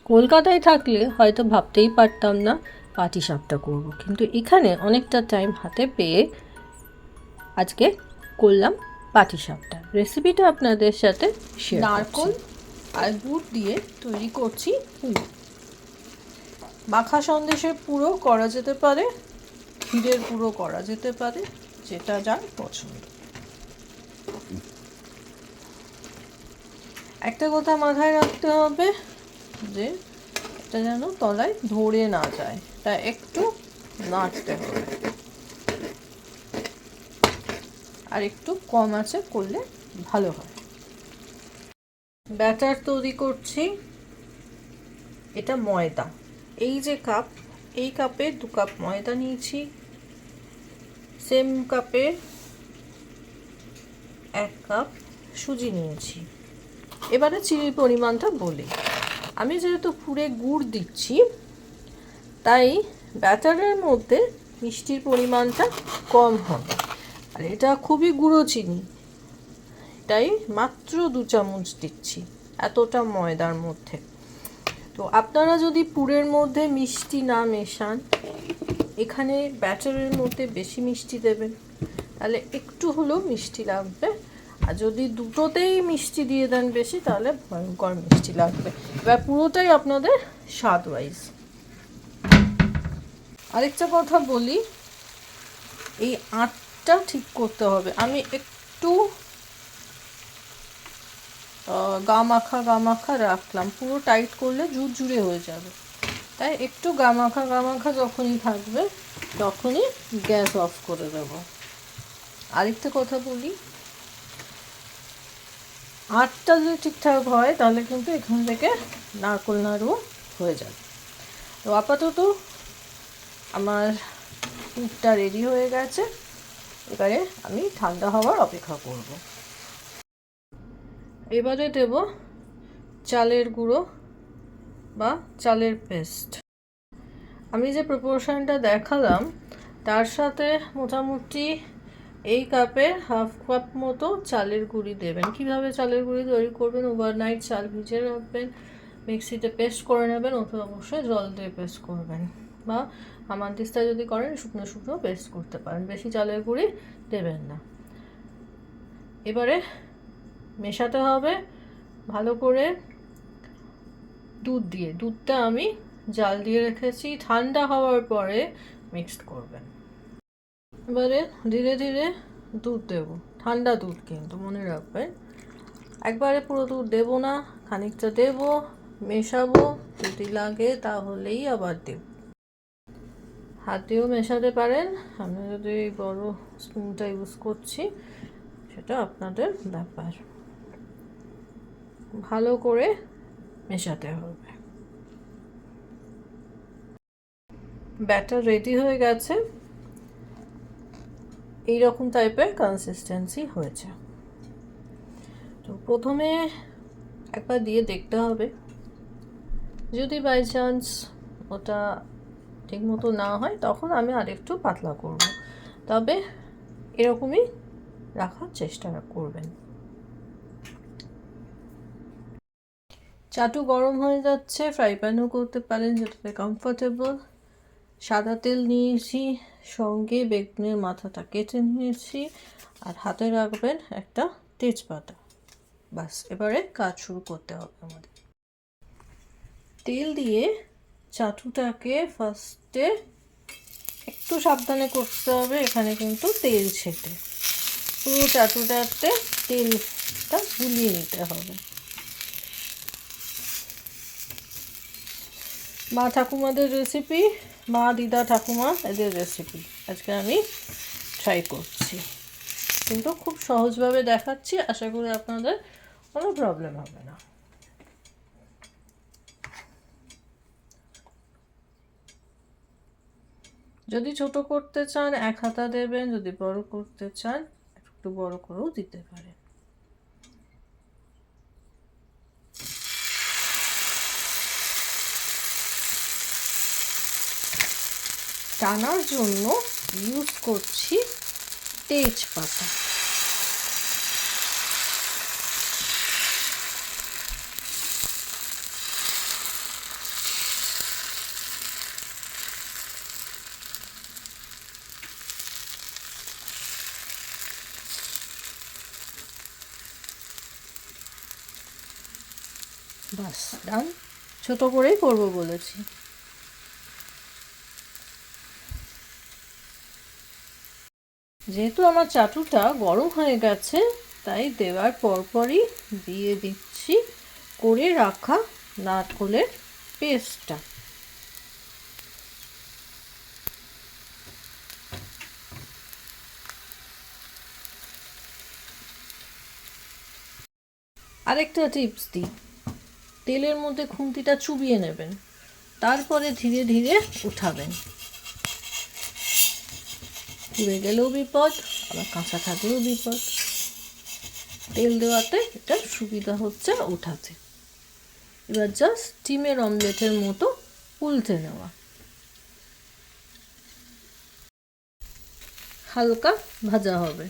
কলকাতায় থাকলে হয়তো ভাবতেই পারতাম না পাটিসাপটা করব, কিন্তু এখানে অনেকটা টাইম হাতে পেয়ে আজকে করলাম পাটিসাপটা। রেসিপিটা আপনাদের সাথে শেয়ার করছি। নারকেল আর গুড় দিয়ে তৈরি করছি পুর। মাখা সন্দেশের পুরো করা যেতে পারে, ক্ষীরের পুরো করা যেতে পারে, যেটা যার পছন্দ। একটা কথা মাথায় রাখতে হবে যে এটা যেন তলায় ধরে না যায়, তা একটু নাড়তে হবে, আর একটু কম আঁচে করলে ভালো হয়। ব্যাটার তৈরি করছি। এটা ময়দা, এই যে কাপ, এই কাপে 2 কাপ ময়দা নিয়েছি, সেম কাপে 1 কাপ সুজি নিয়েছি। এবারে চিনির পরিমাণটা বলি। আমি যেহেতু পুরে গুড় দিচ্ছি, তাই ব্যাটারের মধ্যে মিষ্টির পরিমাণটা কম হবে, আর এটা খুবই গুঁড়ো চিনি, তাই মাত্র 2 চামচ দিচ্ছি এতটা ময়দার মধ্যে। তো আপনারা যদি পুরের মধ্যে মিষ্টি না মেশান, এখানে ব্যাটারের মধ্যে বেশি মিষ্টি দেবেন, তাহলে একটু হলেও মিষ্টি লাগবে। আর যদি দুটোতেই মিষ্টি দিয়ে দেন বেশি, তাহলে ভয়ঙ্কর মিষ্টি লাগবে। এবার পুরোটাই আপনাদের স্বাদ ওয়াইজ। আরেকটা কথা বলি, এই আঁটটা ঠিক করতে হবে। আমি একটু গা মাখা রাখলাম, পুরো টাইট করলে ঝুরঝুরে হয়ে যাবে, তাই একটু গা মাখা যখনই থাকবে তখনই গ্যাস অফ করে দেব। আরেকটা কথা বলি, আঁটটা যদি ঠিকঠাক হয় তাহলে কিন্তু এখান থেকে নারকেল নাড়ু হয়ে যাবে। তো আপাতত আমার পুরটা রেডি হয়ে গেছে, এবারে আমি ঠান্ডা হওয়ার অপেক্ষা করব। এবারে দেব চালের গুঁড়ো বা চালের পেস্ট। আমি যে প্রপোর্শনটা দেখালাম তার সাথে মোটামুটি এই কাপের হাফ কাপ মতো চালের গুঁড়ি দেবেন। কিভাবে চালের গুঁড়ি তৈরি করবেন, ওভারনাইট চাল ভিজিয়ে রাখবেন, মিক্সিতে পেস্ট করে নেবেন, অথবা অবশ্যই জল দিয়ে পেস্ট করবেন, বা হামানদিস্তা যদি করেন শুকনো পেস্ট করতে পারেন, বেশি চালের গুঁড়ি দেবেন না। এবারে মেশাতে হবে ভালো করে দুধ দিয়ে। দুধটা আমি জাল দিয়ে রেখেছি, ঠান্ডা হওয়ার পরে মিক্সড করবেন। এবারে ধীরে ধীরে দুধ দেব, ঠান্ডা দুধ কিন্তু মনে রাখবেন, একবারে পুরো দুধ দেব না, খানিকটা দেব, মেশাবো, যদি লাগে তাহলেই আবার দেব। হাত দিয়েও মেশাতে পারেন, আমি যদি বড় স্পুনটা ইউজ করছি, সেটা আপনাদের ব্যাপার। ভালো করে মেশাতে হবে। ব্যাটার রেডি হয়ে গেছে, এইরকম টাইপের কনসিস্টেন্সি হয়েছে। তো প্রথমে একবার দিয়ে দেখতে হবে, যদি বাই চান্স ওটা ঠিক মতো না হয় তখন আমি আরেকটু পাতলা করব, তবে এরকমই রাখার চেষ্টা করবেন। চাটু গরম হয়ে যাচ্ছে, ফ্রাই প্যানও করতে পারেন যেটাতে কমফোর্টেবল। সাদা তেল নিয়েছি, সঙ্গে বেগুনের মাথাটা কেটে নিয়েছি, আর হাতে রাখবেন একটা তেজপাতা। বাস, এবারে কাজ শুরু করতে হবে আমাদের। তেল দিয়ে চাটুটাকে ফার্স্টে একটু সাবধানে করতে হবে, এখানে কিন্তু তেল ছেটে পুরো চাটুটাতে তেলটা গুলিয়ে নিতে হবে। মা ঠাকুমাদের রেসিপি, মা দিদা ঠাকুমা এদের রেসিপি আজকে আমি ট্রাই করছি, কিন্তু খুব সহজভাবে দেখাচ্ছি, আশা করি আপনাদের কোনো প্রবলেম হবে না। যদি ছোট করতে চান 1 হাতা দেবেন, যদি বড় করতে চান একটু বড় করেও দিতে পারেন। টানার জন্য ইউজ করছি তেজপাতা। বাস ডান। ছোট করেই করব বলেছি। যেহেতু আমার চাটুটা গরম হয়ে গেছে, তাই দেওয়ার পরপরই দিয়ে দিচ্ছি করে রাখা নারকোলের পেস্টটা। আরেকটা টিপস দিই, তেলের মধ্যে খুন্তিটা চুবিয়ে নেবেন, তারপরে ধীরে ধীরে উঠাবেন। পুড়ে গেলেও বিপদ, আবার কাঁচা থাকলেও বিপদ। তেল দেওয়াতে এটা সুবিধা হচ্ছে উঠাতে। এবার জাস্ট ডিমের অমলেটের মতো উল্টে নেওয়া। হালকা ভাজা হবে।